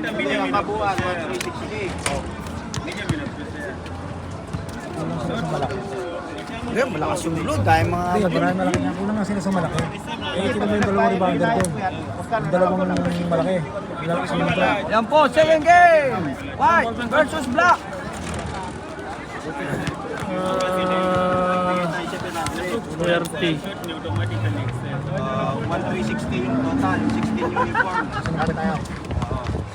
Ang kabuuan, 1,360. Ngayon, malakas yung load. Dahil mga... Hindi, marami malaki niya. Kulang nga sila sa malaki. Eh, ito naman yung dalawang rebounder ko. Yung dalawang malaki. Malaki sa mga truck. Yan po, second game! White versus black. Swerte. 1,360 yung total. 16 uniform. Saan tayo?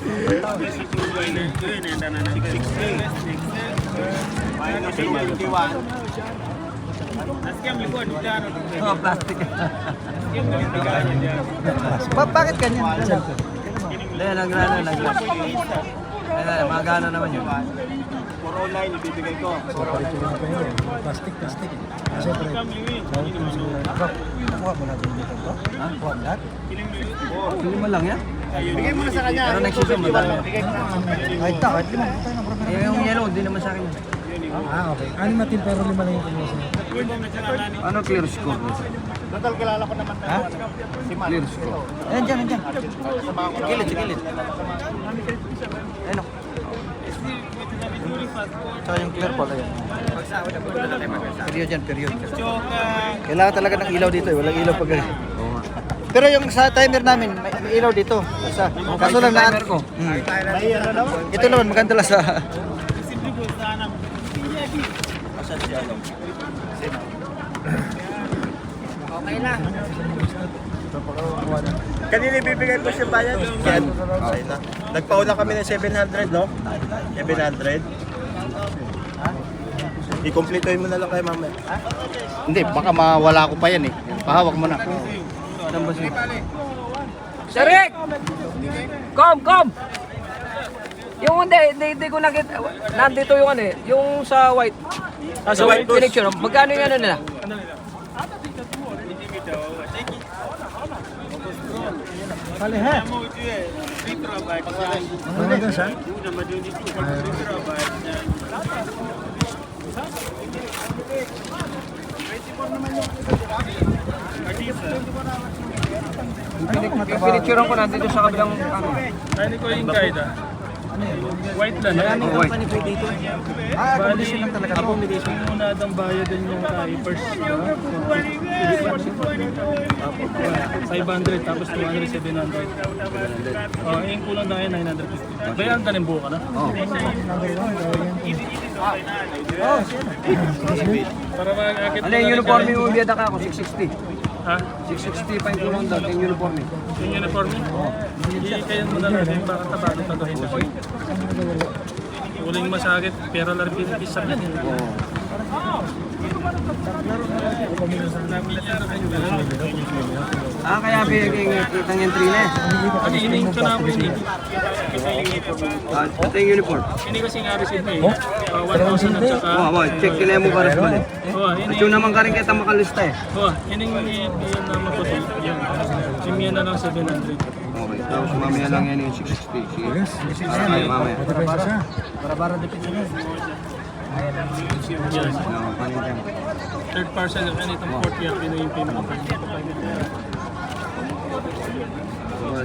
660. Minus 251. Oh, plastic. Bakit ganyan? Hindi, nagrano. Ayun, magano naman yun. 409 ibibigay ko. Palit ko na pa yun. Plastic. Siyempre, bawat yung siguro. Nakuha mo natin dito bro? Ha? Nakuha mo lahat? Pili mo lang yan? Bigay mo na sa kanya. Pero next season, madami. Bigay ko na. Kahit lima. Tayo na bro. Yung yellow, hindi naman sa akin. Okay. 6 na team pero 5 lang yung kinuha sa'yo. Ano clear score? Total kilala ko naman Ha? si Man. Clear score. Ayan, dyan. Sa gilid. Ayun o. Tsaka yung clear pala yan. Period. Kailangan talaga ng ilaw dito eh. Walang ilaw pag ganyan. Pero yung sa timer namin, may ilaw dito. Kaso lang na timer ko. Ito naman, maganda lang sa... Okay na. Kanina ibibigay ko siya bayad. Yan. Okay na. Nagpauna kami ng 700, no? 700. I-completoin mo na lang kay mama. Hindi, baka mawala ko pa yan eh. Pahawak mo na. Saan ba siya? Sharik! Kom! Yung hindi ko nakita. Nandito yung ano eh. Yung sa white. Sa white picture. Magkano yung ano nila? Kali ha? Maganda siya? Pinicturean ko nandito sa kabilang ano. Ano ko yung guide ah? White lang. Maraming company po dito. Accommodation lang talaga to. Accommodation muna ang bayad din yung first 500 tapos 200, 700. Oh, yung kulang na ngayon 950. Bayan ka rin buo ka na? Oo. Para mag-akit Ano yung uniform yung biyada ka ako? 660. Ha? 660 pa yung kulang daw. Yung uniform eh. Yung uniform mo? Hindi kayo mo na lang yung baka tabado pa doon. Uling masakit, pero lang pinipisa yan. Kaya kitang entry na eh. Kasi hining ko na ako yun eh. Ito yung uniform. Hindi kasi nga receive eh. 1,000 at saka... Check kina mo para sa balik. Oh, At hining... yung naman ka rin kita makalista eh. Oh, hining yan na maputi. Yan. Simya na lang 700. Okay, tapos mamaya lang yan yung 660. Sige. Yes. Para kayo mamaya. Depensa siya. Para dipit na yan. Yan. Panintin. Third parcel ng kanitong port yan. Pinoy yung payment ng kanitong.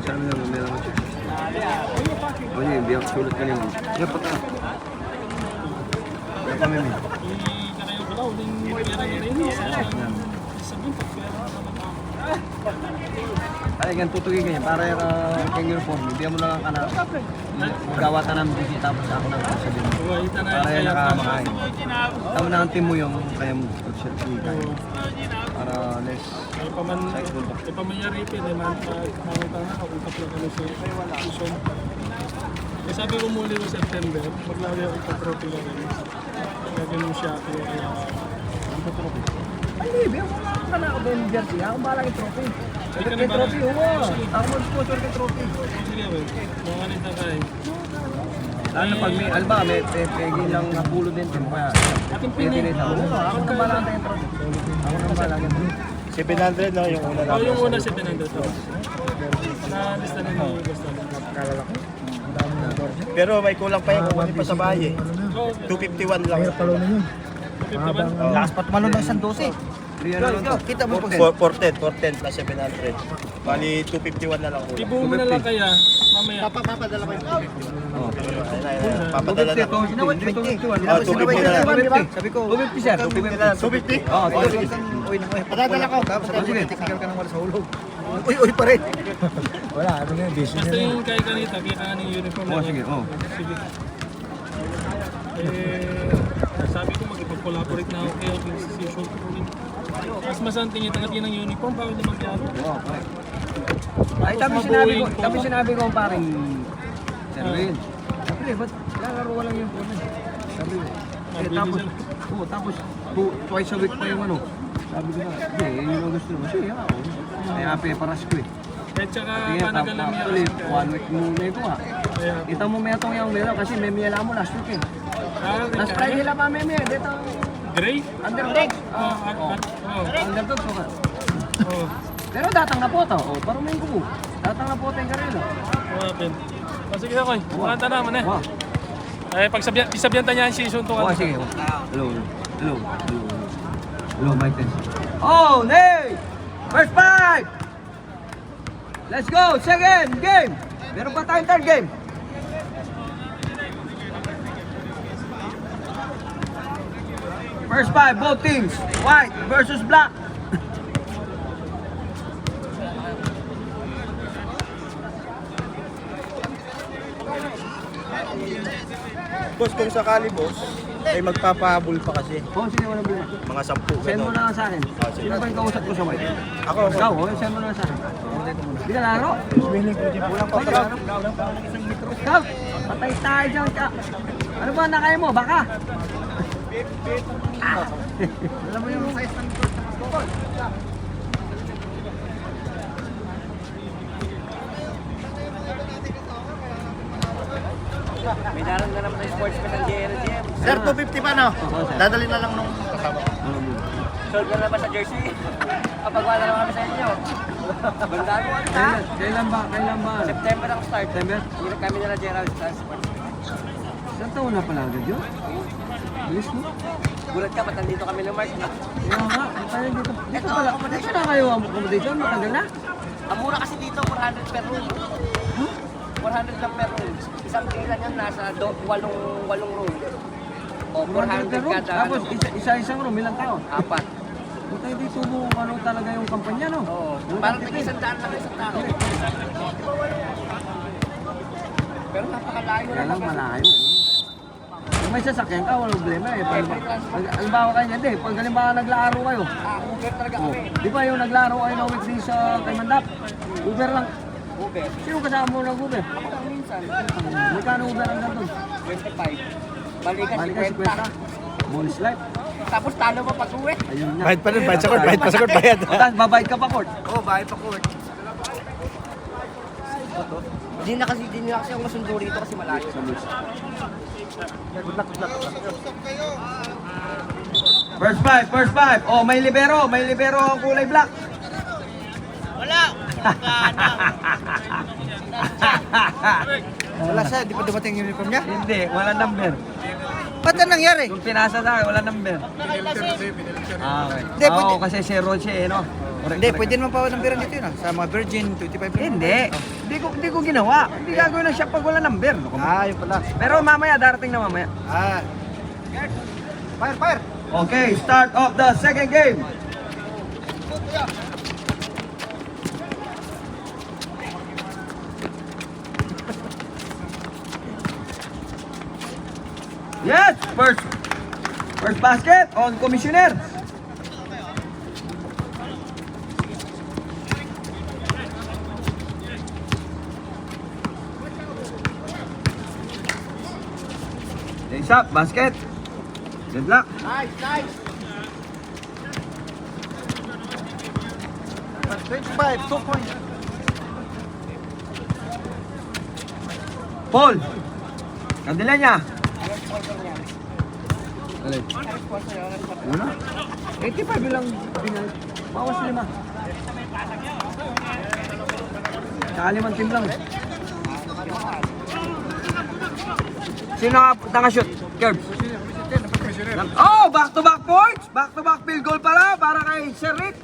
Sa amin lang, mamaya lang ang 660. O yun, biyak sulit ka naman. Yan, pata. Kaya kami may. Kanayo ko lang, uling pera niya rin. Sabihin pa, pera Ay, ganyan tutugin ganyan. Para yung uniform, bigyan mo lang ka na. Magawa ka ng busy tapos ako na sabihin mo. Para yan nakamakain. Tama na ang team mo yung kaya mo pag-shirt para less cycle ba. Ito man yung ripin, eh, man, pagkakita na, kapunta lang kami sa Luzon. Eh, sabi ko muli ng September, maglagay ako sa trophy na rin. Kaya ganun siya ako, kaya ang trophy. Ay, bigyan mo lang ka na ako doon jersey. Ako bahala yung trophy. Ay, ka na May ba? trophy, ako mag-sponsor kay trophy. Sige, wait. Mga nito ka eh. Lalo pag may alba, may pegi lang na pulo din. Kaya, pwede rin ako. Ako na bahala yung trophy. Ako na bahala yung trophy. 700 no, yung una lang. yung una 700 to. Na-lista na yung gusto. Kalalaki. Ang dami ng torche. Pero may kulang pa yan, kukunin pa sa bahay eh. 251 lang. Mahirap talunin yun. Habang Lakas pa tumalon ng 112. Kita mo po. 410 plus 700. Bali, 251 na lang po. Ibuo mo na lang kaya, mamaya. Papadala ko yung 250. Papadala na. 250. Ah, 250 na lang. Sabi ko, 250 sir, 250. 250? Oo, uy, Padadala ko. Tapos sige, tikikal ka ng wala sa hulog. Uy pa rin. Wala, ano nga, busy Basta yung kay Kanita, kaya ka ng uniform. Oo, sige, oo. Sige. Sabi ko magpag-collaborate na ako kayo yung decision ko. Mas masanting yung tangat yun ng uniform, bakit naman kaya? Ay, kami sinabi ko parang Sir Will. Sabi, ba't lalaro lang yung phone? Sabi ko. Tapos twice a week pa yung ano. Sabi ko na, hindi, yun ang gusto naman. Sige, ako. Kaya peparas ko eh. At saka Kaya panagalan niya. actually, 1 week muna ito ha. Kaya, Kita mo may itong yung meron kasi may miyala mo last week eh. Last Friday lang pa may miyala. Dito, Gray? underdogs. Underdogs o ka. Oh, Pero datang na po ito. O, parang may kubo. Datang na po ito yung karela. open. Sige ako eh, kumanta naman eh. Wow. Isabyanta niya ang season 2. Oh, sige. Hello, Mike Tyson. Oh, Nate! First five! Let's go! Second game! Meron pa tayong third game. First five, both teams. White versus black. Boss, kung sakali boss, ay magpapahabol pa kasi. Oh, sige, walang problema. Mga 10 Send mo gano'n. na lang sa akin. Ah, sige. Sino ba yung kausap ko sa white? Ako, Ikaw, oh, send mo na lang sa akin. Hindi ka laro? Ikaw, patay tayo dyan ka. Ano ba nakaya mo? Baka? Alam mo yung size ng may darang na naman ng sports ka ng JLGM. Sir, 250 pa no? Oo, sir. Dadali na lang nung kasama. Sold ka na ba sa jersey? Kapag wala naman kami sa inyo. Bandaan mo ha? Kailan ba? September ang start. September? Hindi kami nila Gerald Transport. Saan taon na pala agad yun? Bilis mo? Gulat ka, ba't nandito kami ng Mark? Kaya nga, tayo dito. Ito pala, accommodation na kayo ang accommodation? Matagal na? Ang mura kasi dito, 400 per room. 400 lang per room. Isang kailan yan, nasa walong room. O, 400 per room. kada, Tapos isa-isang room, ilang tao? 4. Tayo dito mo kung ano talaga yung kampanya, no? Oo. Parang tig-100 lang isang tao. Pero napakalayo Kaya na lang malayo. Kung may sasakyan ka, walang problema eh. Halimbawa kayo, hindi. Pag halimbawa naglaro kayo, Uber talaga oh, kami. di ba yung naglaro kayo ng weekday sa kay Mandap? Uber lang. Uber. Sino kasama mo ng Uber? Ako lang minsan. Magkano Uber ang doon? 25. Balikan Balikan 50. 50. Bonus life. Tapos talo pa pag-uwi. Ayun na. Bayad pa rin, bayad sa court, bayad pa sa court, bayad. O, tapos babayad ka pa, Court. Oo, bayad pa court. Hindi na kasi ako masundo rito kasi malayo. First five. Oh, may libero ang kulay black. Wala siya, di pa dumating yung uniform niya. Hindi, wala number. Ba't na nangyari? Kung pinasa sa akin, wala number. Ah, okay. Hindi, pwede. Oo, kasi zero siya eh, no? Hindi, pwede naman pa ng dito yun. Sa mga Virgin, 25 lang. Hindi ko ginawa. Hindi gagawin ng shop pag wala number. Yun pala. Pero mamaya, darating na mamaya. Fire! Okay, start of the second game. Yes, first basket on Commissioner. Lace up, basket. Good luck. Nice. 25, 2 points. Paul. Kandila niya. Alay. Una? 85 lang binal. Bawas 5. Saka 5 team lang. Sino nga shoot? Curbs. Oh, back-to-back points. Back-to-back field goal pala para kay Sir Rick.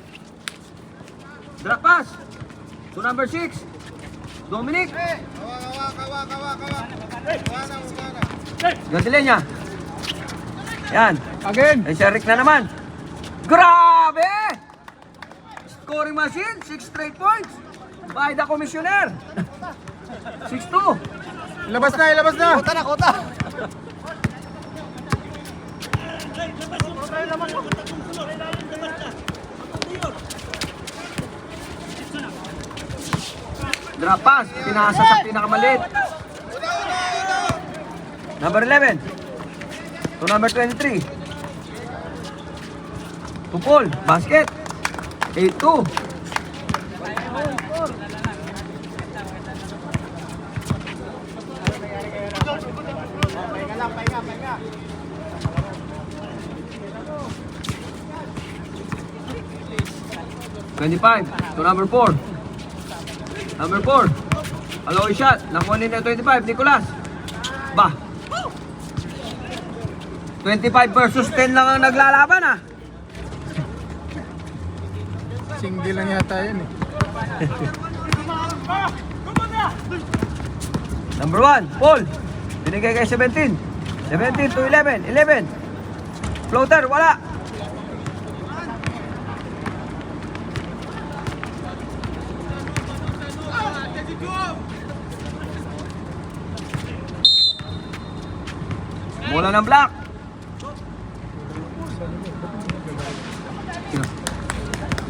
Drop pass to number 6. Dominic. Gandili niya. Yan. Again. Ay, Sir Rick na naman. Grabe! Scoring machine, 6 straight points by the commissioner. 6-2. Ilabas na, ilabas na. Kota. Drop pass, pinasa sa pinakamaliit. Number 11 to number 23. To Paul, basket. 8-2. To number 4. Number 4. Hello, shot. Nakuha ni 25, Nicolas. Bah. 25 versus 10 lang ang naglalaban ah. Single lang yata yun eh. Number 1, Paul. Binigay kay 17. 17 to 11. 11. Floater, wala. Bola ng black.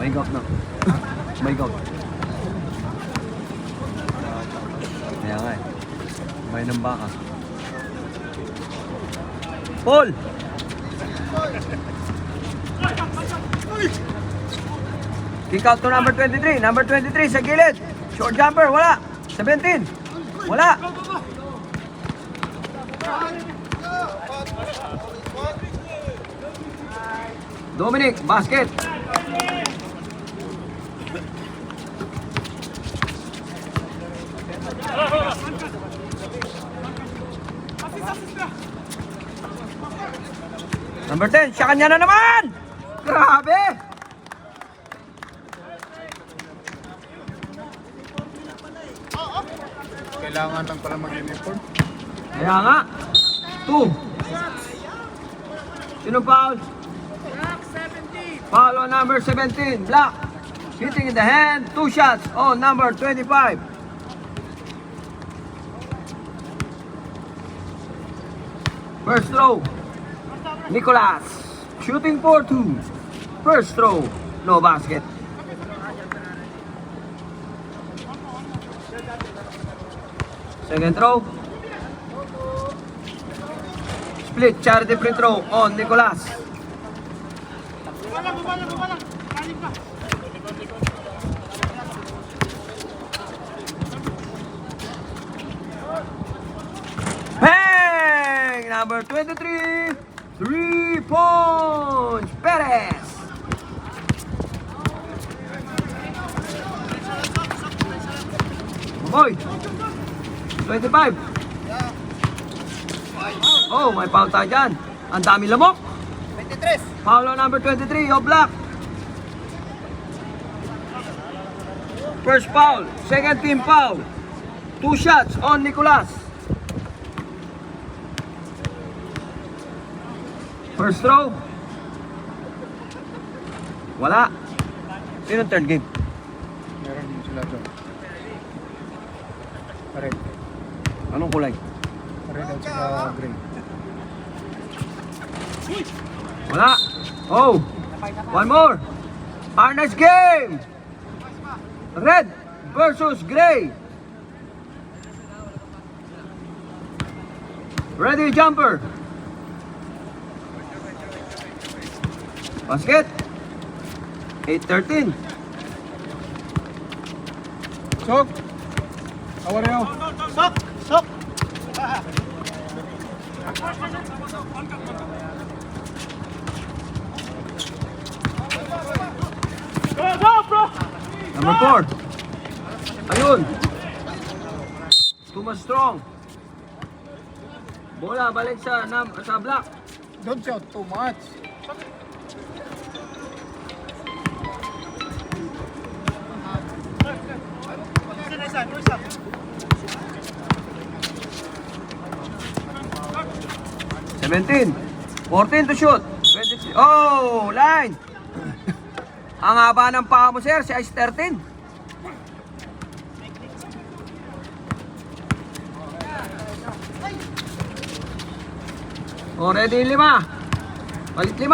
May gout na. May gout. Kaya nga eh. May ng baka. Paul! Kick out to number 23. Number 23 sa gilid. Short jumper, wala. 17. Wala. Dominic, basket. Number 10, siya kanya na naman! Grabe! Kailangan lang pala mag-uniform. Kaya nga. 2. Sino foul? Foul on number 17, Black. Hitting in the hand, 2 shots on number 25. First throw, Nicolas. Shooting for 2. First throw, no basket. Second throw. Split charity free throw on Nicolas. Bang! Number 23, 3 points, Perez. Boy, 25. Oh, may foul tayo dyan. Ang dami lamok. 23. Foul on number 23, O Black. First foul, second team foul. 2 shots on Nicolas. First throw. Wala. Sino ang third game? Meron din sila doon. Red. Anong kulay? Red at saka green. Wala. Oh. One more. Our next game. Red versus gray. Ready, jumper. Basket. 8-13. Sok! How are you? Sok. Number 4. Ayun. Too much strong. Bola balik sa Black. Don't shout too much. $17. 14 to shoot. 23. Oh, line. Ang haba ng paa mo, sir. Size 13. Oh, ready 5. Balik 5.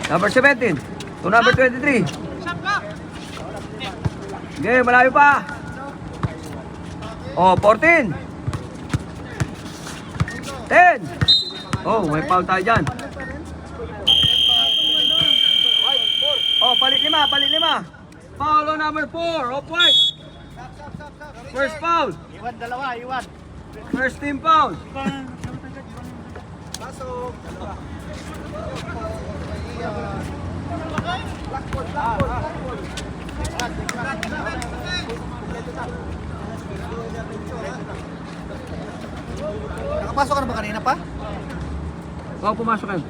Number 17 to number 23. Okay, malayo pa. Oh, 14. 10. Oh, may foul tayo dyan. Oh, palit 5, palit 5. Foul on number 4, off white. First foul. Iwan, dalawa, iwan. First team foul. Nakapasok ka na ba kanina pa? Oh, pumasok yan.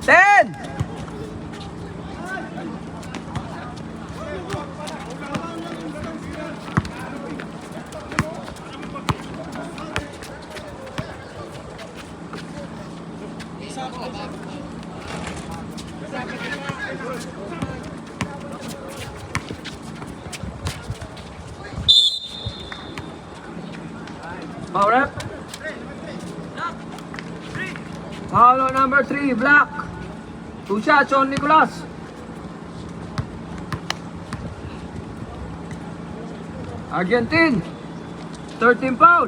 Ten! Foul up. Foul on number 3, Black. 2 shots on Nicolas. Argentine. 13 foul.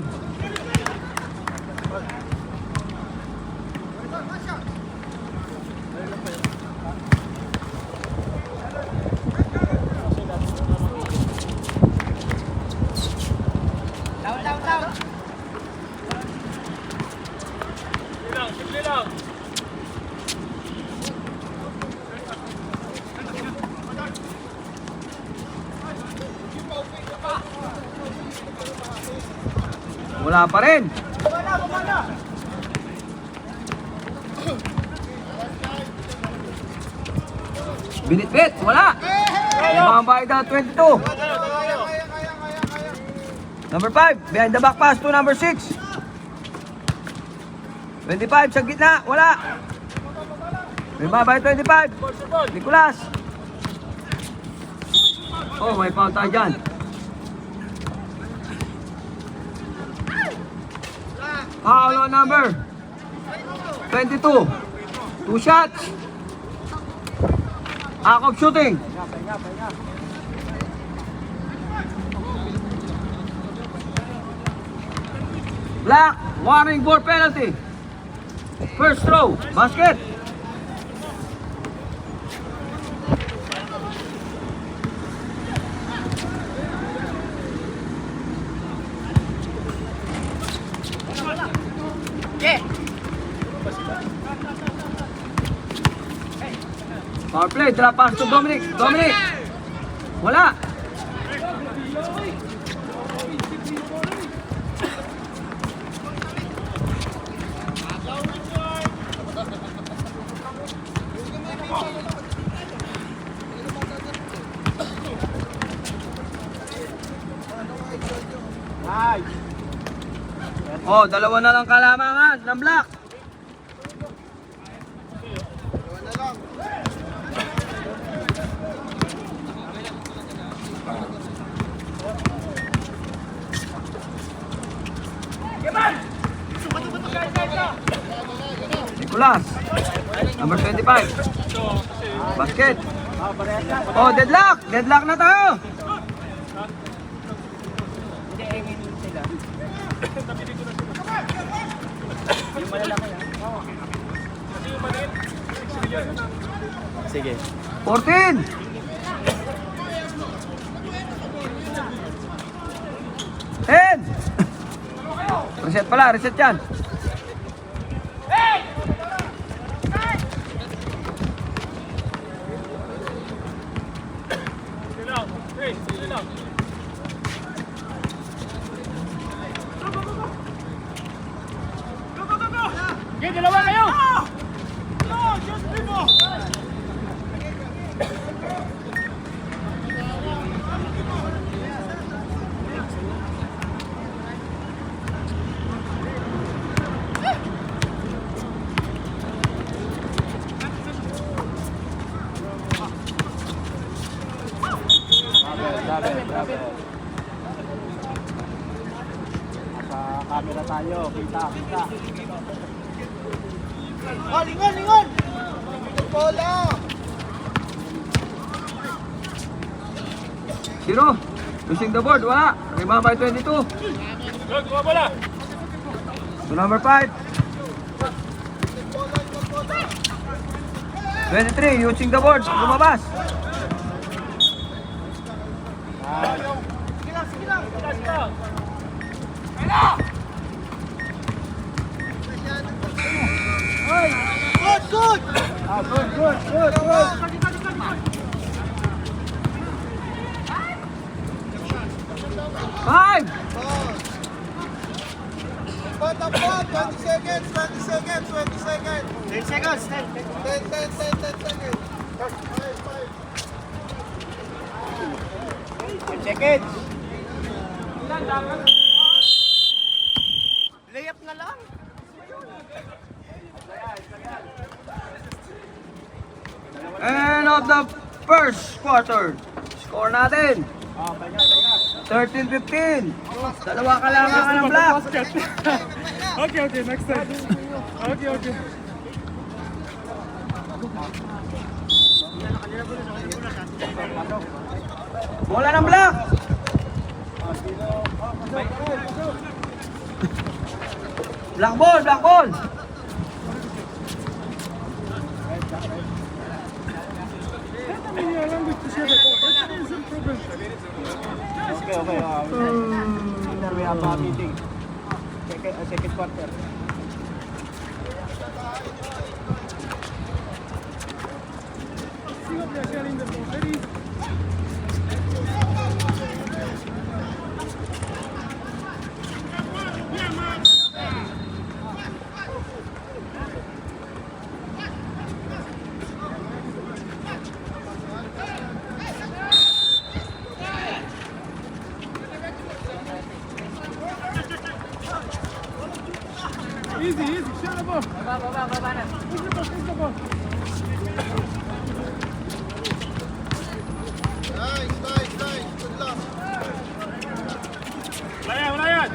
Wala pa rin. Binitbit, wala. Mababay na 22. Number 5, behind the back pass to number 6. 25 sa gitna, wala. Mababay 25. Nicolas. Oh, may foul tayo dyan. Foul on number 22. 2 shots. Act of shooting. Black, warning for penalty. First throw, basket. Power play, drop pass to Dominic. Dominic. Wala. Oh, dalawa na lang kalamangan ng Black. Nicolas, number 25. Basket. Oh, deadlock. Deadlock na tayo. Sige. 14. 10. Reset pala, reset yan. Camera tayo, kita. Lingon! Bola! Zero. Using the board, wala. Rebound by 22. To number 5. 23, using the board. Lumabas. Good! Good! 5. Bata pa, 20 seconds! 10 seconds! 10 seconds! 5. Seconds. Layup na lang. End of the first quarter. Score natin. 13-15. Dalawa ka lang ng block. Okay, next time. Okay. Bola ng block. Black ball. Okay. We have a meeting. Second quarter. See what we are sharing the ball. Very easy. Easy. Share the ball. Baba na. Push the ball. Nice. Good luck. Wala yan.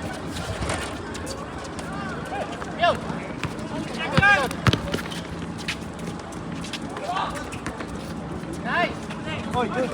Nice. Oy, good.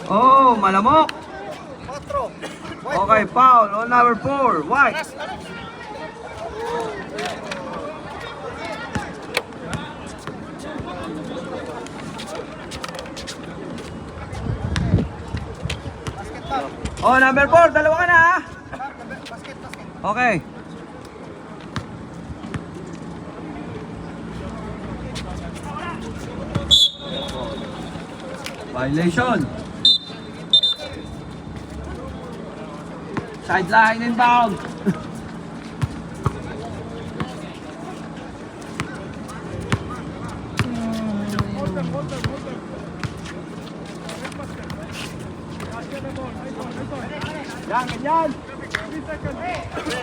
Oh, malamok. Okay, foul on number 4. White. Oh, number 4. Dalawa ka na, ha? Okay. Violation. Sideline inbound. Yan, ganyan. 3 seconds.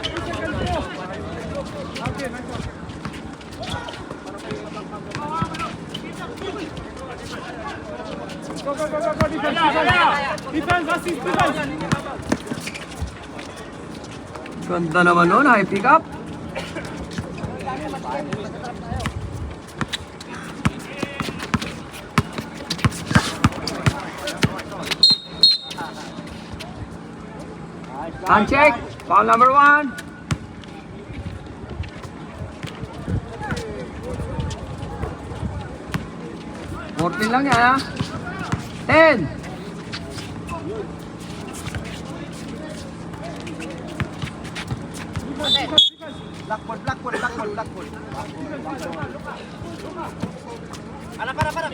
3 seconds go. Okay, nice one. Go. Defense, assist, defense. Ganda naman nun, high pick up. Hand check, foul number 1. 14 lang yan ha. 10. Blackball. Para.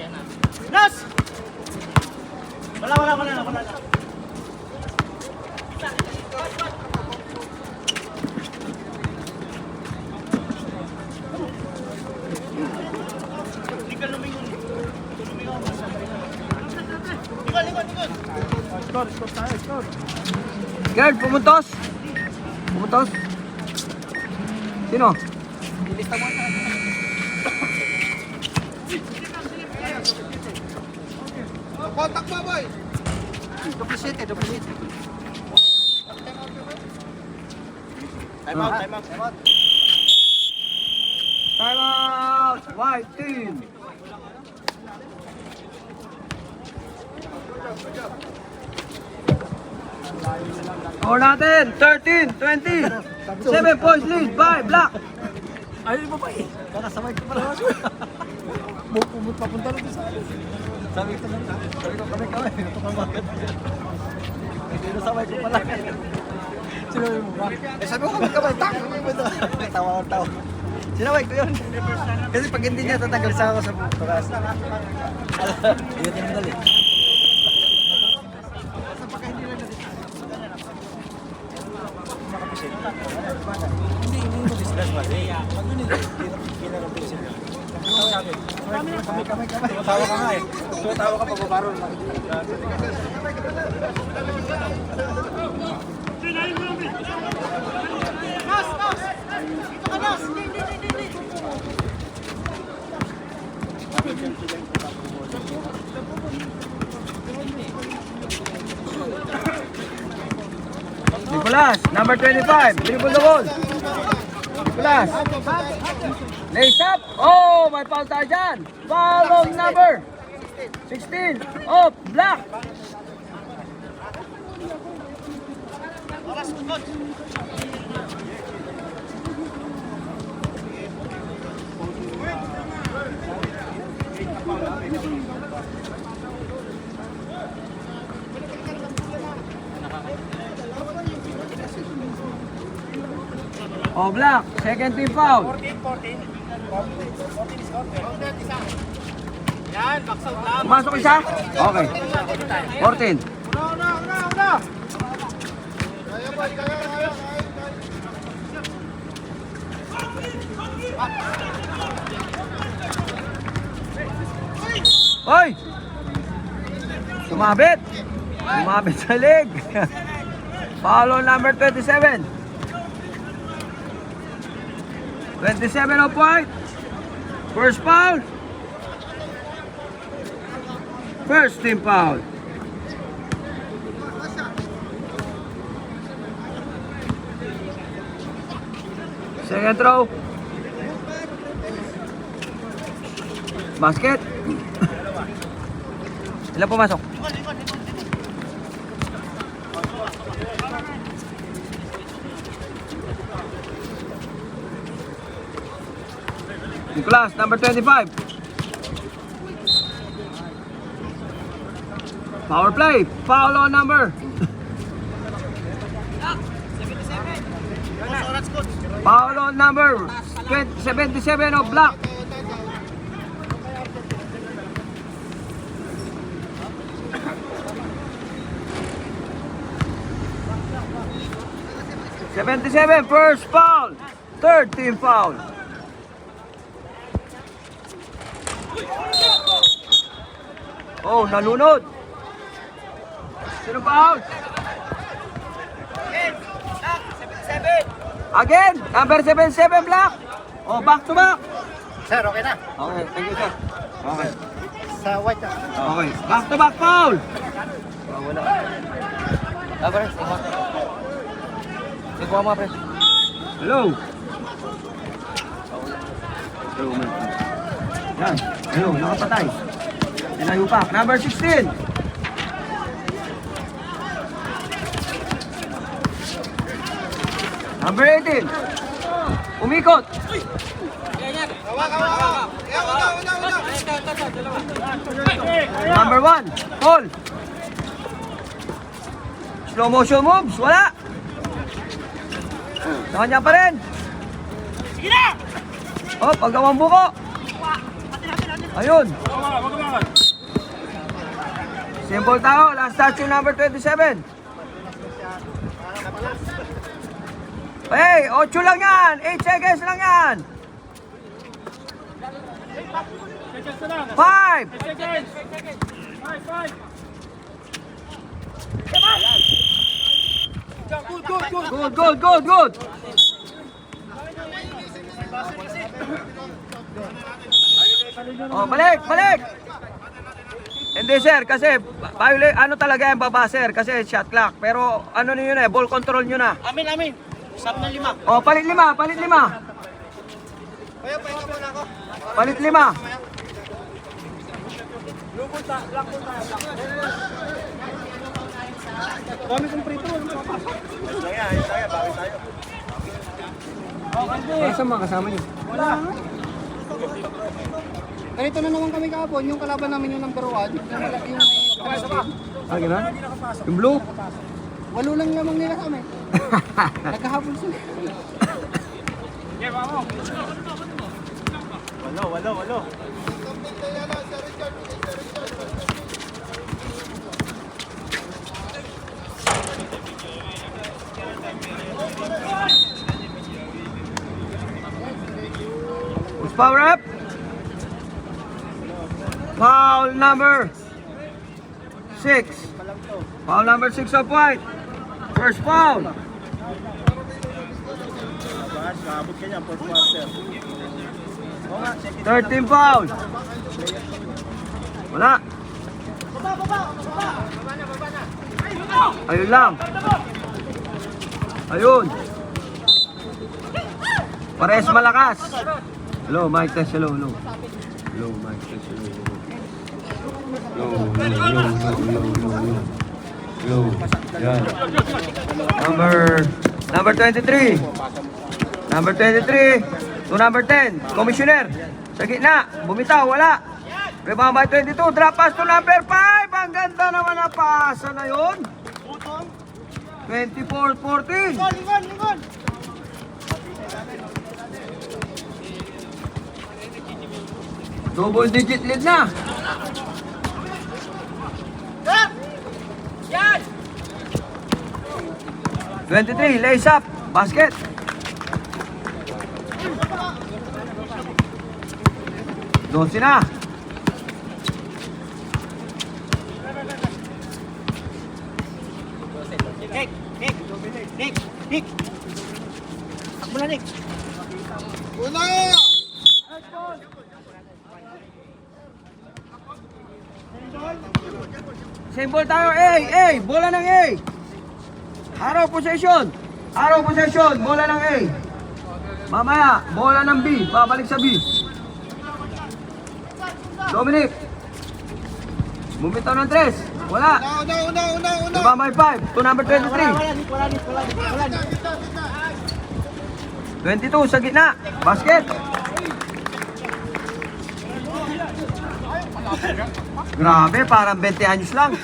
Nas! Wala. Girl, pumuntos. Sino? Kontak mo, boy! Duplicate. Time out. Time out! White team! Score natin, 13, 20. 7 points lead by Black. Ayun mo pa eh. Kakasabay ko pala. Papunta rin sa akin. Sabi ko kami. Ito ka bakit? Hindi nasabay ko pala. Sinabi mo ba? Sabi ko kami kamay. Tawa. Sinaway ko yun. Kasi pag hindi niya tatanggal sa ako sa turas. Iyon yung dali. Hindi mo discuss ba? Kami. Tawa ka nga eh. Tawa ka pagbabaron. Nicolas, number 25, dribble the ball. Nicolas. Lace up. Oh, may foul tayo dyan. Foul on number 16 of Black. Oh, Black, second team foul. 14. Yan, box out lang. Pumasok isa? Okay. 14. Una! Hoy! Sumabit sa leg. Foul on number 27. 27 of white. First foul. First team foul. Second throw. Basket. Ilan pumasok? Nicolas, number 25. Power play. Foul on number. Foul on number 77 of Black. First foul. Third team foul. Oh, nalunod. Sino foul? Again, number 77 Black. Oh, back to back. Sir, okay na. Okay, thank you sir. Okay. Sa white na. Okay, back to back foul. Wala. Pres, ikuha mo, pres. Hello. Hello, man. Yan. Hello, nakapatay. Nilayo pa. Number 16. Number 18. Umikot. Number 1, Paul. Slow motion moves, wala. Sa kanya pa rin. Sige na! Oh, paggawang buko. Ayun. Simple tao, last touch yung number 27. Hey, 8 lang yan. 8 seconds lang yan. 5. Good. Oh, balik. Hindi sir, kasi ano talaga yung baba sir, kasi shot clock. Pero ano nyo na, ball control nyo na. Amin. Sab na 5. Oh, palit 5. Palit 5. Kami kung prito. Saan mga kasama niyo? Wala. Ganito na naman kami kahapon, yung kalaban namin yung number 1. Yung Ah, gano'n? Yung blue? 8 lang naman nila kami. Nagkahapon sila. Walo. Who's power up? Foul number 6. Foul number 6 of white. First foul. Abot ka niya, fourth quarter. 13 foul. Wala. Ayun lang. Ayun. Pares malakas. Hello, mic test. Hello, mic test. Hello. Yan. Number 23. Number 23 to number 10. Commissioner. Sa gitna. Bumitaw. Wala. Rebound by 22. Drop pass to number 5. Ang ganda naman na pasa na yun. 24-14. Double digit lead na. Yan! 23, lace up, basket. Dosi na. Nick! Takbo na, Nick! Simple tayo, A, bola ng A. Arrow possession, bola ng A. Mamaya, bola ng B, babalik sa B. Dominic. Bumitaw ng 3, wala. Rebound by 5 to number 23. 22 sa gitna, basket. Grabe, parang 20 anyos lang.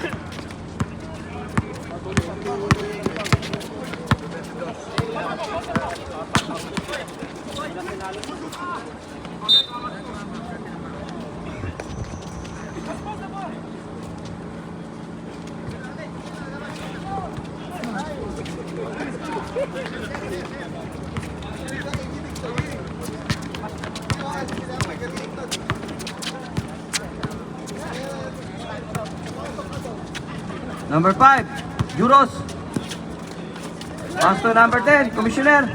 Number 5, Juros. Pass to number 10, Commissioner.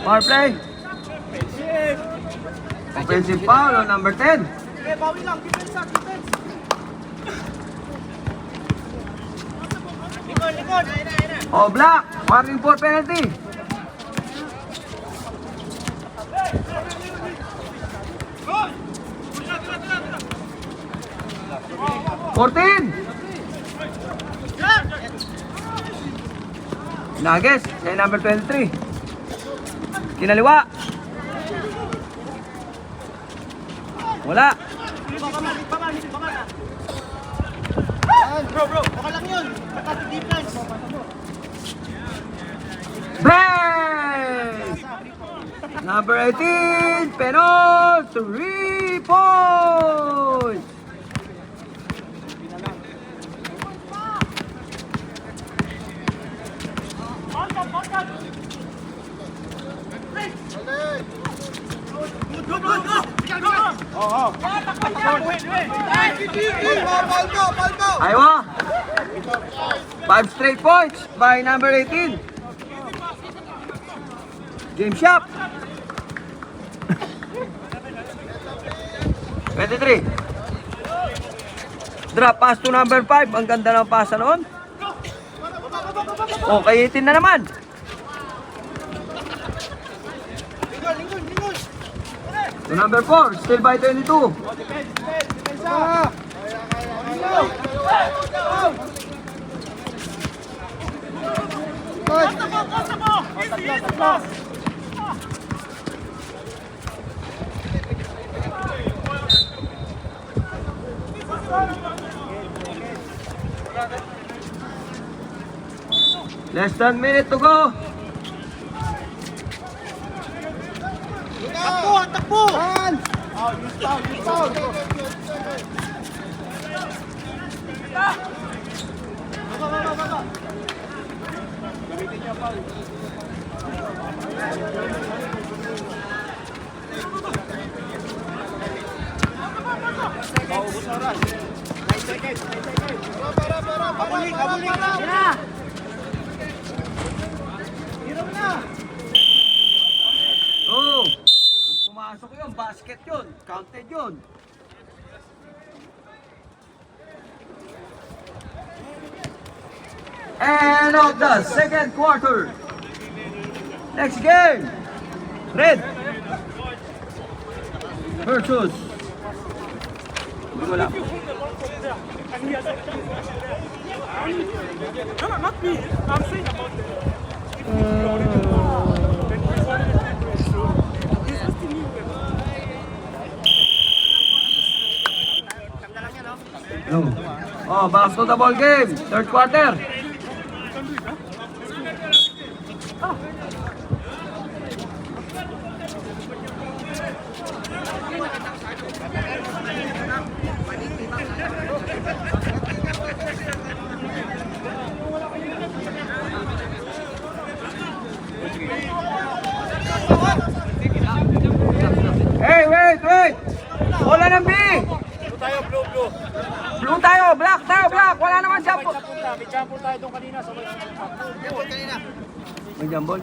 Power play. Offensive foul on number 10. Oh, black. Warning for penalty. Nages, kay number 23. Kinaliwa. Wala. Brace! Number 18, Penol, 3 points! Aywa! 5 straight points by number 18. Game shop. 23. Drop pass to number 5. Ang ganda ng pasa noon. Okay, 18 na naman. To number 4. Still by 22. Less than minute to go. Oh, kung pumasok yun, basket yun, counted yun. And of the second quarter. Next game. Red versus. Hindi ko alam. Oh, back to the ball game. Third quarter. Hey, wait! Wala ng B! Blue tayo, black tayo, black! Wala naman jump! May jumper tayo doon kanina. May jump ball?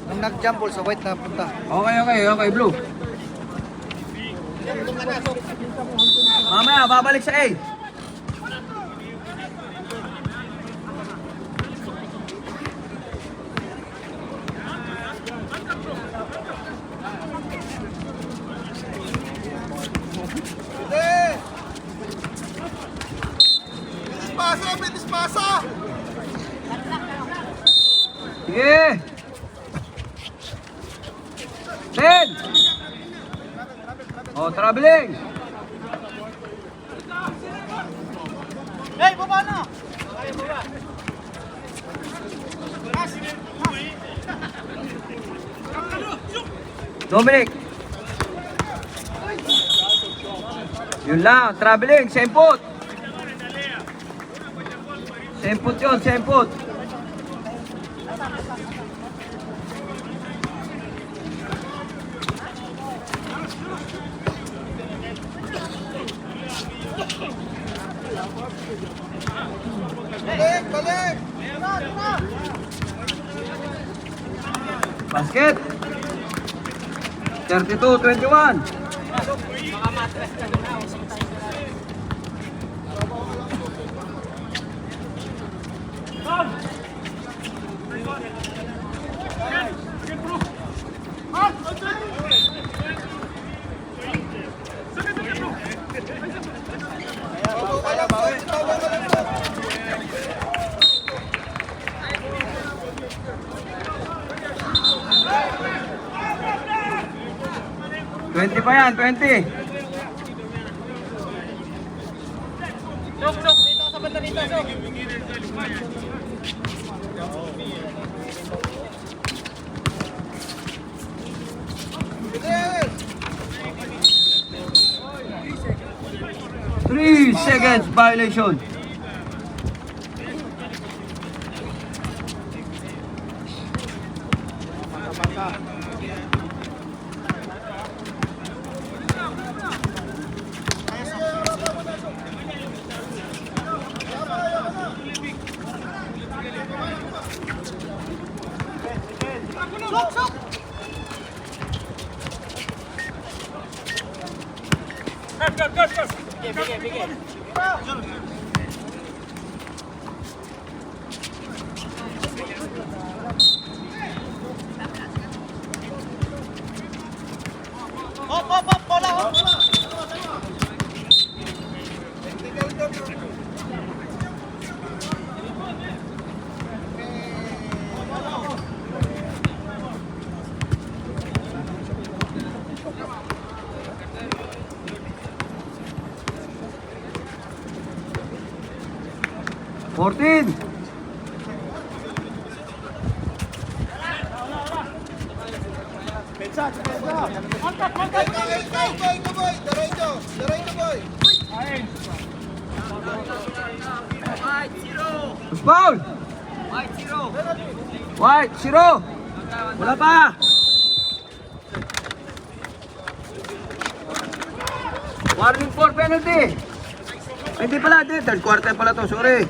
Nung nag-jump ball sa white na punta. Okay, blue. Mamaya, babalik sa A. Sige! 10! Oh, traveling! Hey, baba na! Dominic! Yun lang, traveling, semput! Semput yun, semput! Balik! Basket! 32-21! 20 pa yan, 20. Three seconds violation. Fourteen. Push foul. White, zero. Wala pa. Warning for penalty. Hindi pala, third quarter pala to, sorry.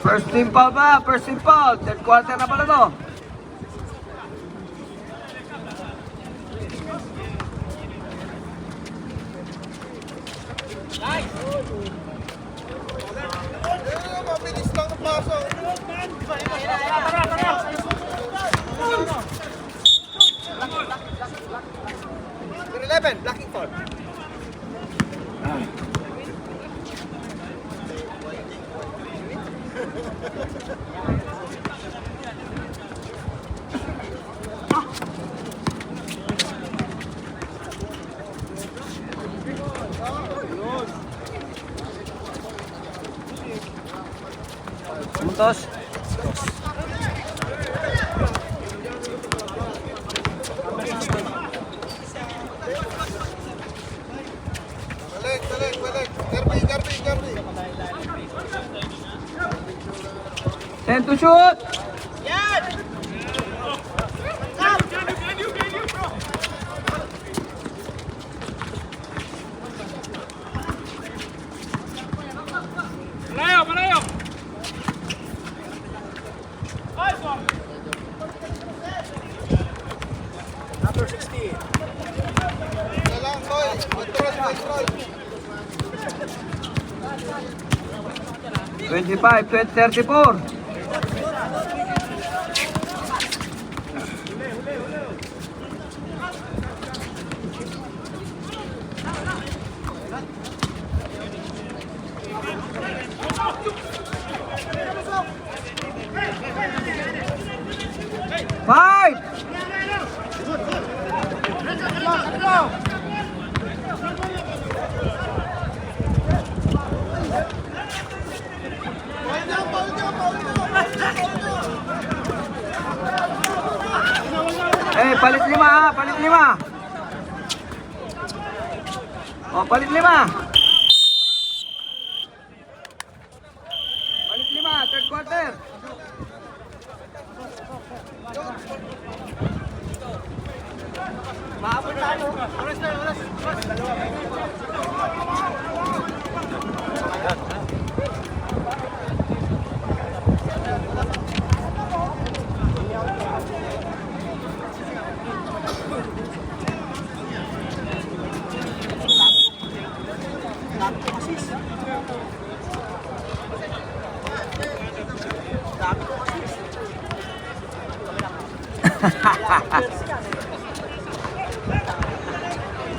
First team foul ba? First team foul. Third quarter na pala to. Mabilis lang ang paso. Number 11, blocking for. Puntos. Balik. Garbi. 10 to shoot. Malayo! Number 16. Lang, boy. Control. 25, 34. Five. Palit lima ha, palit lima. O, palit lima. Palit lima, third quarter. Maabot tayo. Oras.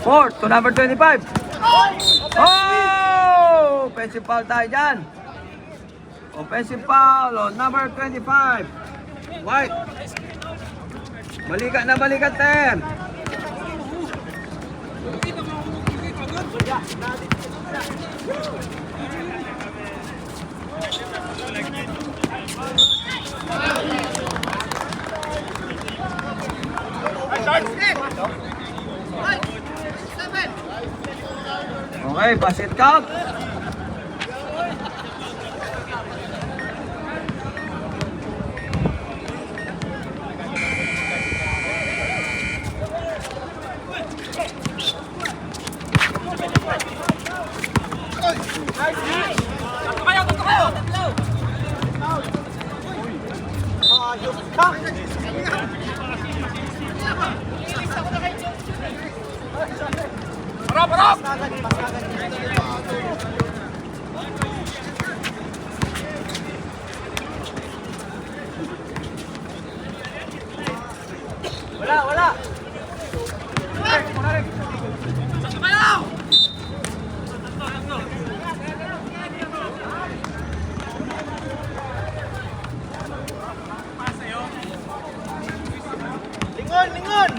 Fourth to number 25. Oh! Offensive foul tayo dyan. Offensive foul on number 25. White. Balikan na balikan, Ter. Okay, basket count. Wala. Lingon!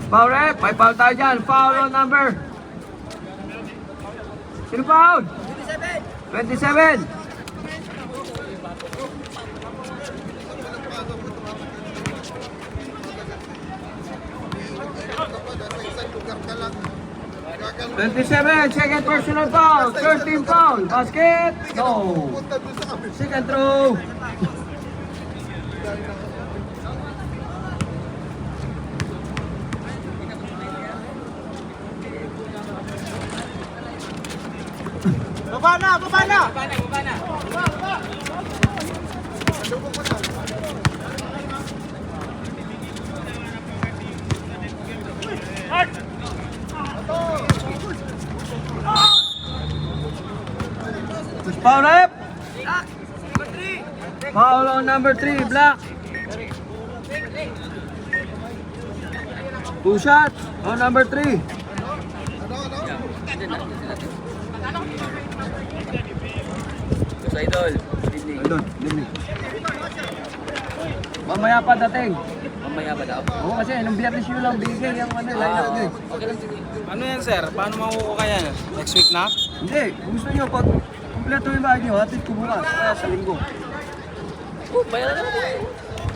Foul rep, may foul tayo dyan. Foul on number. Sino foul? 27. Second personal foul, 13 foul, basket, no. Second throw. Baba na! Foul rep. Foul on number 3, Black. 2 shots on number 3. Idol. Mamaya pa dating. Mamaya pa daw? Oo, kasi nung biyernes yun lang bigay yung ano, line-up eh. Ano yan, sir? Paano makukuha yan? Next week na? Hindi, kung gusto nyo, pag kumpleto yung bahay nyo, hatid ko bukas, kaya sa linggo.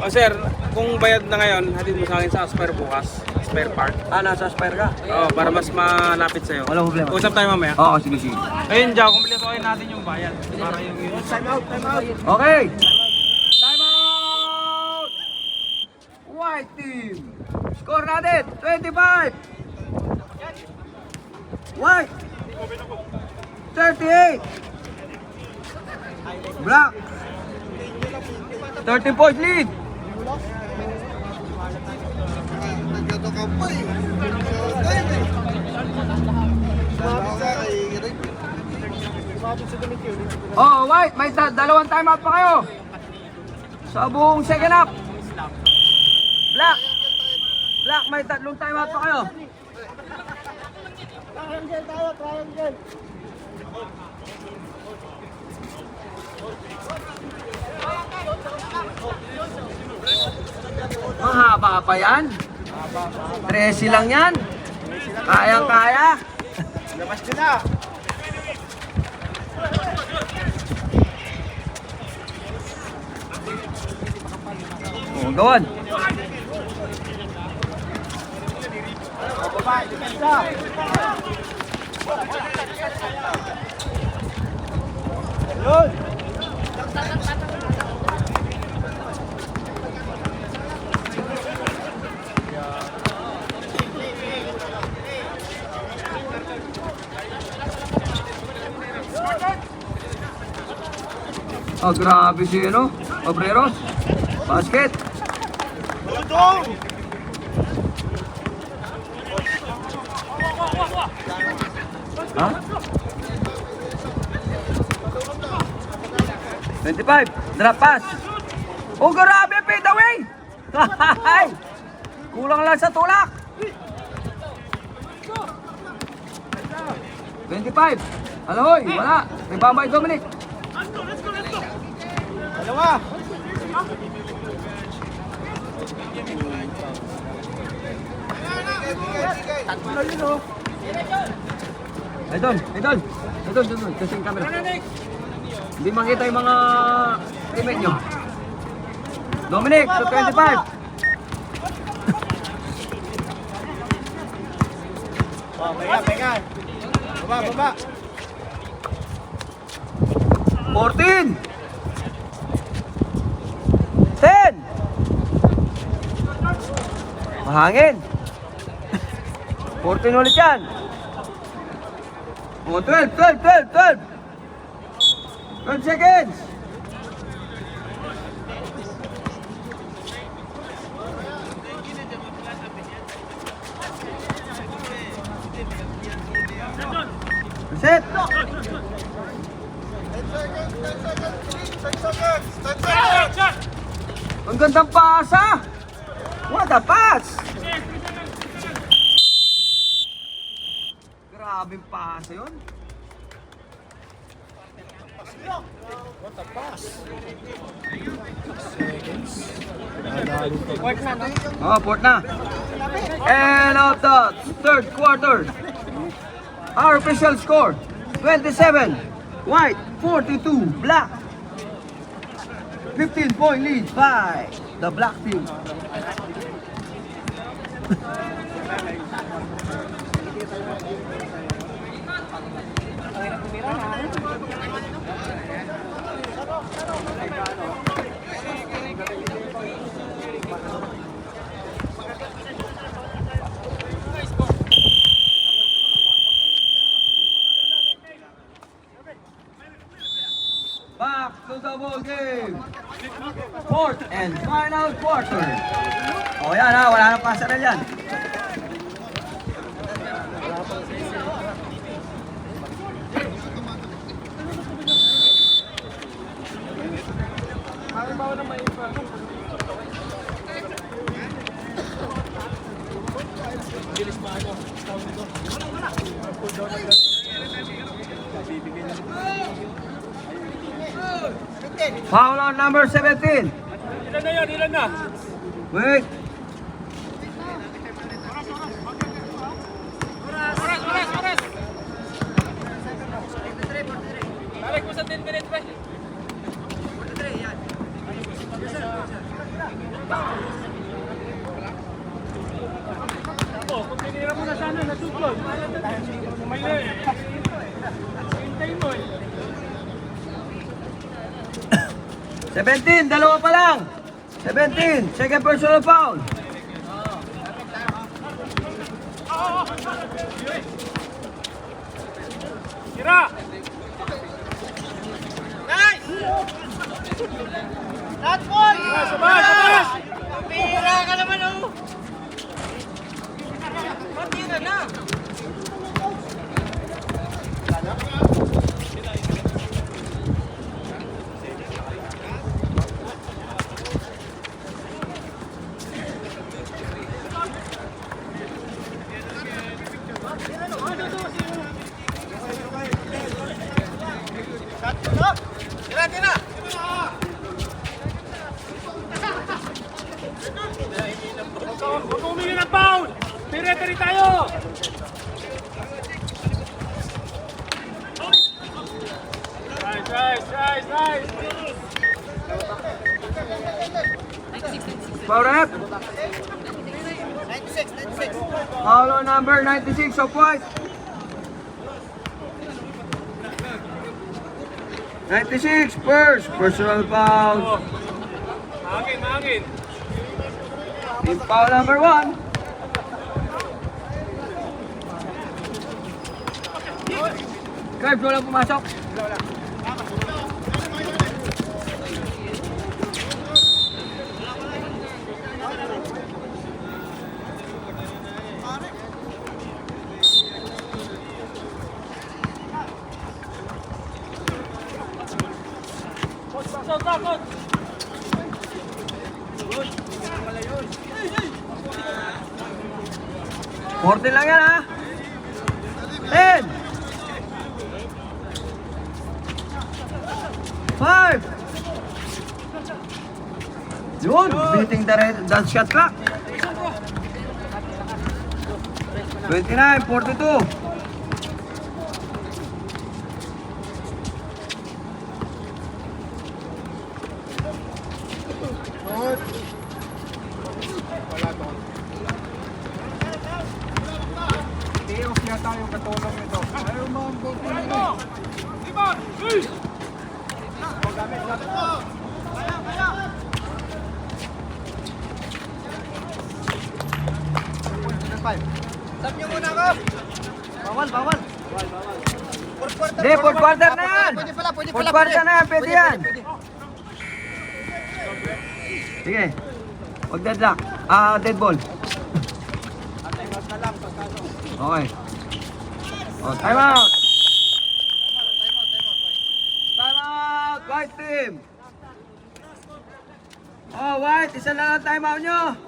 O sir, kung bayad na ngayon, hatid mo sa akin sa Aspire bukas. Aspire Park. Nasa Aspire ka? Oo, para mas malapit sa'yo. Walang problema. Usap tayo mamaya. Oo, sige. Ayun, Jow, kumpleto kayo natin yung bayad. Para yung Time out! Okay! Time out! White team! Score natin, 25! White! 38! Black! 13 points lead! Oh, White, may dalawang timeout pa kayo. Sa buong second half. Black, may tatlong timeout pa kayo. Triangle! Mahaba pa yan. 13 lang yan. Kayang-kaya. Labas ko na! Oh, gawin. Baba, depensa! Yun! Oh, grabe si ano, Obreros. Basket. Tudong! Ha? 25. Drop pass. Oh, grabe, fade away. Kulang lang sa tulak. 25. Aloy, wala. May bambay Dominic. Dalawa. Idol. Kasi yung camera. Hindi makita yung mga teammate nyo. Dominic, to 25. Pega. Baba. 14. 10. Mahangin. 14 ulit yan. O, 12. 12 seconds. Set. Ang gandang pasa. What a pass. Grabing pasa yun. Oh, port na. End of the third quarter. Our official score, 27, white, 42, black. 15-point lead by the black team. Back to the ball game. Fourth and final quarter. O yan ha, wala nang pasa na dyan. Foul on number 17. Ilan na? Wait. Balik mo sa 10 minutes pa. Kung tinira mo na sana, natutlog. May 17, dalawa pa lang. 17, second personal foul. Tira! Sabas! Pira ka naman, oh! Matira na! Tira! Huwag humingi ng foul! Tiri tayo! Nice! Foul rep. 96. Foul on number 96 of white. 96, first personal foul. Mahangin! Team foul number 1. Curve, walang pumasok. Takot! 14 lang yan ha. 10. 5. Yun, beating the shot clock. 29, 42. Tiyok yata yung katulong nito. Ayaw mo ang goal nito. Stop nyo muna ako. Bawal. Hindi, fourth quarter na yan. Pwede pala. Fourth quarter na yan, pwede yan. Sige. Huwag deadlock. Dead ball. Okay. Oh, time out. Time out, white team. Oh, white, isa lang ang time out nyo.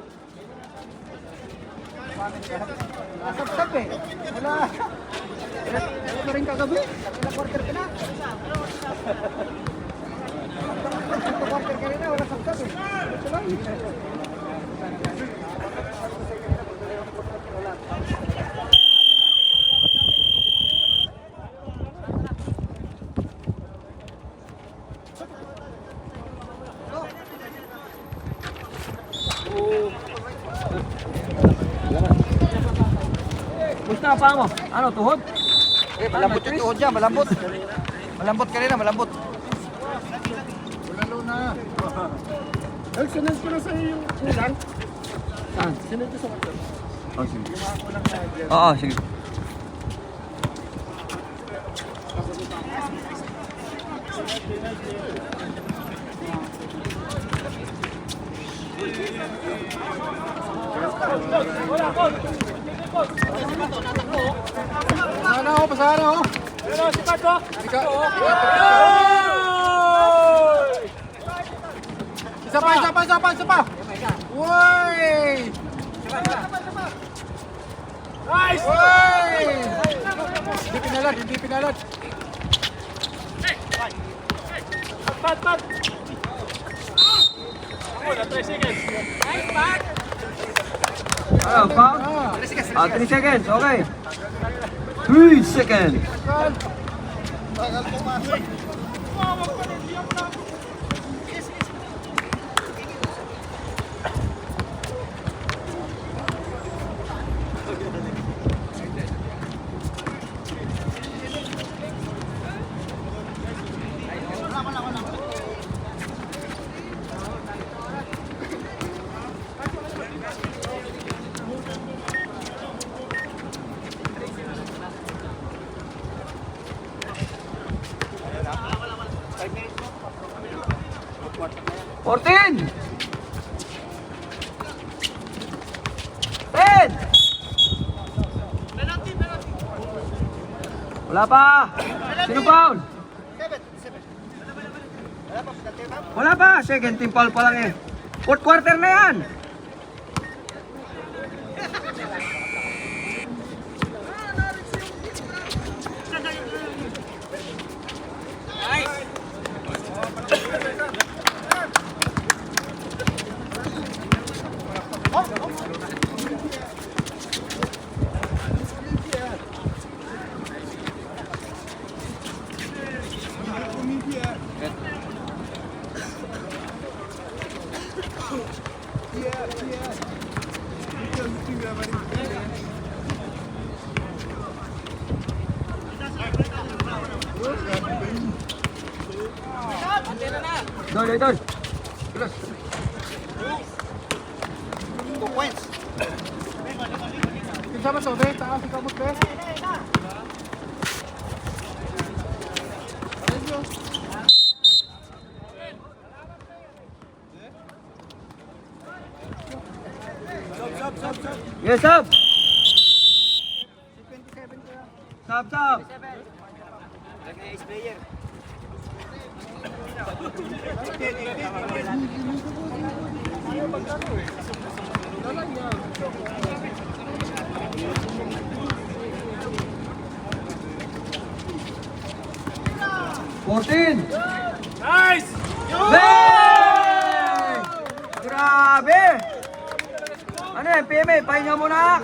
Nasap-sap eh. Wala. Wala pa rin kagabi. Wala quarter ka na. Quarter ka rin na. Wala sap-sap eh. Ito lang. Gusto na pa mo? Ano, tuhod? Eh, malambot yung tuhod dyan. Malambot. Malambot ka rin na. Malambot. Lalo na. Ay, sinend ko na sa'yo yung kulang. Saan? Sinend ko sa kapatid. Oh, sige. Oo, sige. Pasahan ako. Isa pa. Uy! Nice! Uy! Hindi pinalad. Pat! Ako, na 3 seconds. Ano, foul? 3 seconds, okay. 3 seconds. Fourteen! 10! Wala pa! Sino foul? Wala pa! Second team foul pa lang eh. Fourth quarter na yan! Idol. 2 points. Kinsa ba to, be? Taas ikaw mo, be? Yes, up! Stop! 14. Nice! Hey! Grabe! Ano yan, PMA? Pahinga muna.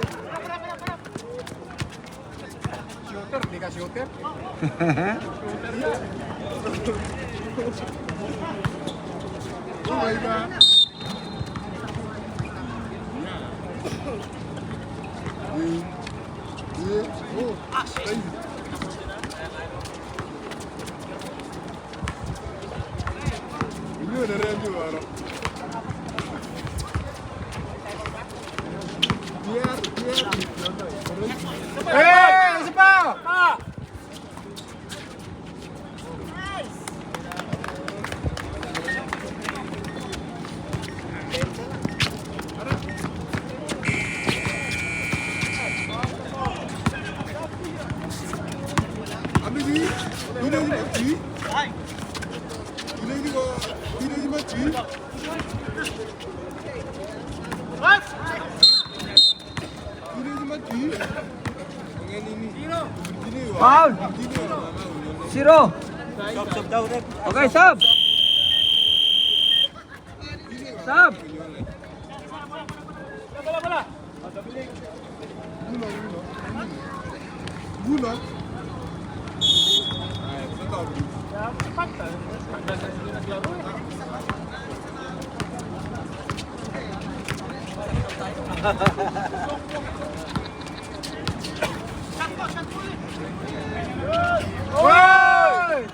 Shooter, di ka shooter? Oh my God. Hey! Isa pa! Foul! Zero! Okay, sub! Sub! Guna. Hey!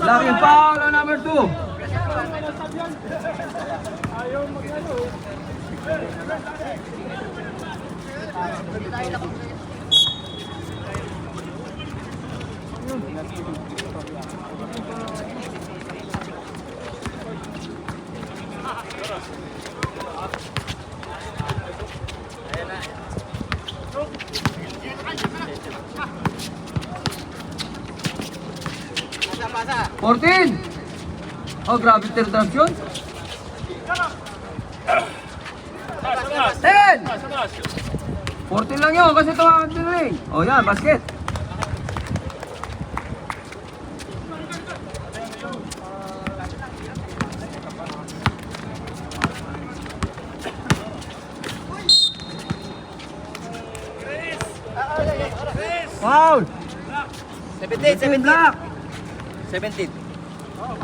Laking foul on number 2. Pasa. 14! Oh, grabe interruption. 10! Labas, labas. 14 lang yun kasi tumakan din ring. Oh, yan, basket. Foul! 17, 17 block. 17.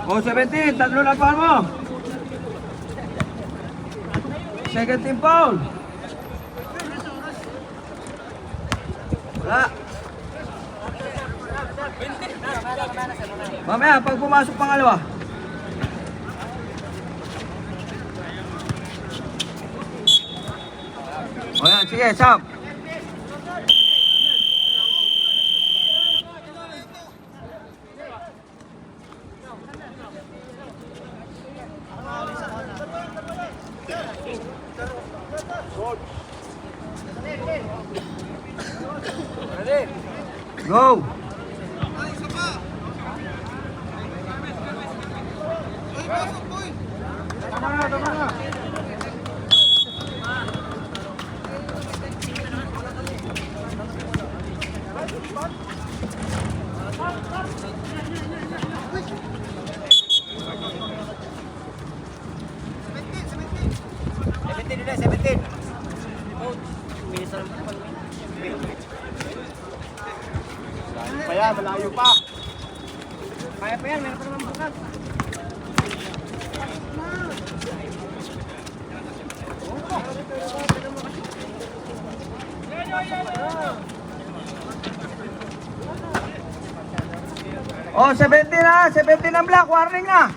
Oh, 17. Tatlo na foul mo. Second team foul. Wala. Mamaya, pag pumasok pangalawa. O yan, sige, Sam. Go! Pa yan, malayo pa. Kaya pa yan, meron pa naman bukas. Oh, 17 na, 17 ang block, warning na.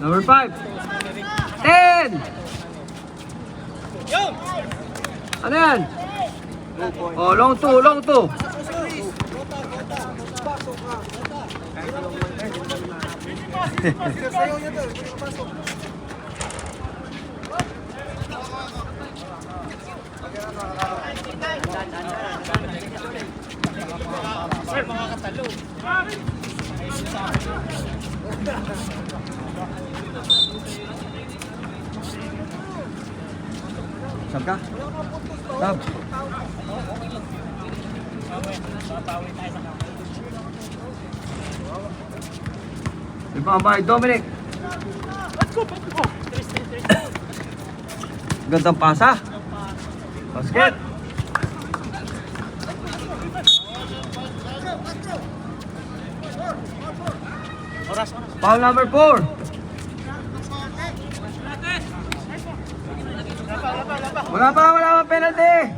Number 5. 10! Ano yan? Oh, long 2, long 2. Sab ka? Sab. Ibabay, Dominic. Gandang pasa. Basket. Foul number 4. Wala pa penalty.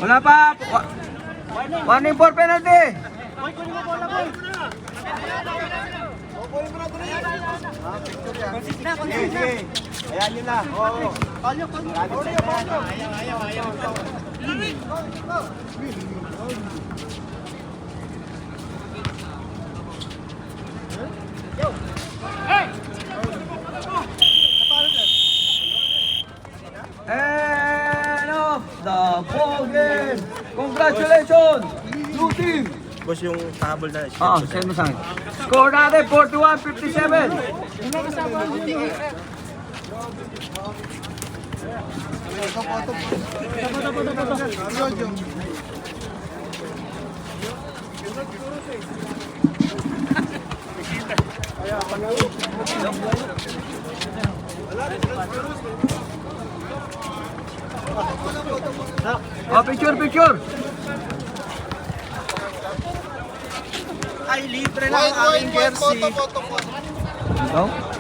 Wala pa. Warning for penalty. Ayan yun na. Oo. And off the ball game. Congratulations, blue team. Boss, yung table na. Send mo sa akin. Score natin, 41-57. Oh, picture. Ay, libre na ang aking jersey. Ikaw?